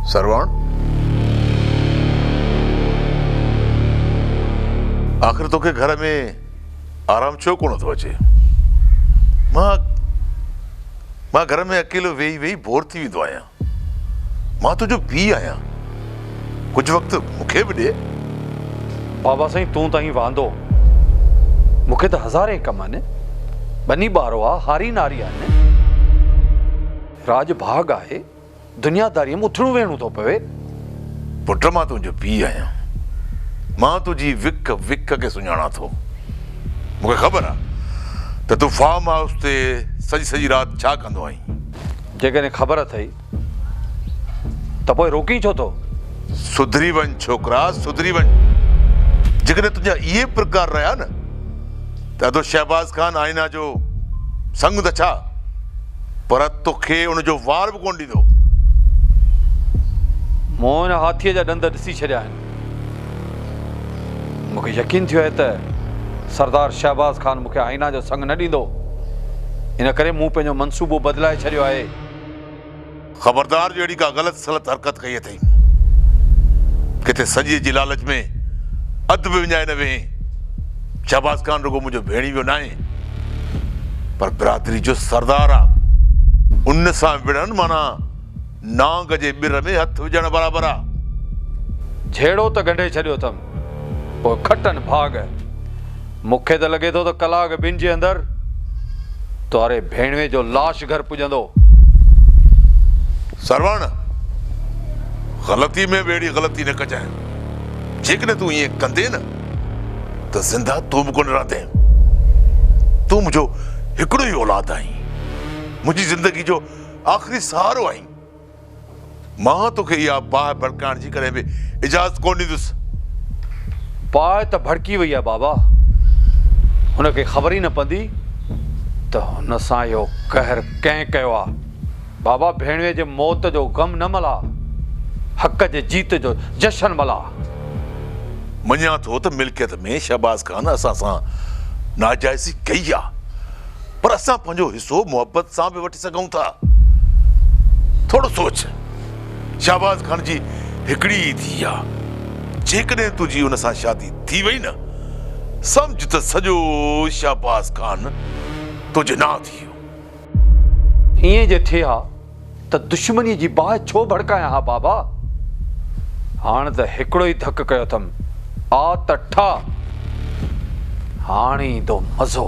सरवण, आखिर तो के घर में आराम छो कोन थो अचे? मां घर में अकेलो वेही वेही बोर थी वेंदो आहियां। मां तुंहिंजो पीउ आहियां, कुछ वक्त मूंखे बि ॾे। बाबा साईं तूं ताईं वांदो, मूंखे त हज़ारे कम आहिनि। बनी ॿारो आहे, हारी नारी आहिनि, राज भाग आहे, दुनियादारीअ में उथणो वेहणो थो पवे। पुट, मां तुंहिंजो पीउ आहियां, मां तुंहिंजी विक विक खे सुञाणा थो। मूंखे ख़बर आहे त तूं फार्म हाउस ते सॼी सॼी राति छा कंदो आहीं। जेकॾहिं ख़बर अथई त पोइ रोकी छो थो? सुधरी वञ छोकिरा, सुधरी वञ। जेकॾहिं तुंहिंजा इहे प्रकार रहिया न त अदो शहबाज़ खान आईना जो संग त छा, पर तोखे उनजो वार बि कोन ॾींदो। मूं हिन हाथीअ जा ॾंद ॾिसी छॾिया आहिनि। मूंखे यकीन थियो आहे त सरदार शहबाज़ खान मूंखे आईना जो संग न ॾींदो। इन करे मूं पंहिंजो मंसूबो बदिलाए छॾियो आहे। ख़बरदार जो अहिड़ी का ग़लति सलत हरकत कई अथई। किथे सॼे जी लालच में अधु बि विञाए न वेहीं। शहबाज़ खान रुगो मुंहिंजो भेणी वियो न आहे, पर बिरादरी जो सरदार आहे। उन सां विढ़नि माना नांग जे ॿिर में हथ विझण बराबरि आहे। झेड़ो त गंढे छॾियो अथमि, पोइ खटनि भाग। मूंखे त लॻे थो त कलाक ॿिनि जे अंदरि तोरे भेणवे जो लाश घर पुॼंदो। सरवण, ग़लती में बि अहिड़ी ग़लती न कजांइ। जेकॾहिं तूं ईअं कंदे न त ज़िंदा तूं बि कोन रहंदे। तूं मुंहिंजो हिकिड़ो ई औलाद आहीं, मुंहिंजी ज़िंदगी जो आख़िरी सहारो आहीं। मां तोखे इहा बाहि भड़काइण जी कॾहिं बि इजाज़त कोन ॾींदुसि। बाहि त भड़की वई आहे बाबा। हुनखे ख़बर ई न पवंदी त हुन सां इहो कहर कंहिं कयो आहे। बाबा, भेणवे जे मौत जो ग़म न मला, हक़ जे जीत जो जशन मला। मञा थो त मिल्कियत में शहबाज़ खान असां सां नाजाइज़ी कई आहे, पर असां पंहिंजो हिसो मुहबत सां बि वठी सघूं था। थोरो सोच, शहबाज़ खान जी हिकिड़ी ई धीउ आहे। जेकॾहिं तुंहिंजी हुन सां शादी थी वई न, सम्झ त सॼो शहबाज़ खान तुंहिंजे नाम थी वियो। ईअं जे थिए हा त दुश्मनीअ जी बाहि छो भड़कायां हा बाबा? हाणे त हिकिड़ो ई धक कयो अथमि, आ त ठा, हाणे ईंदो मज़ो।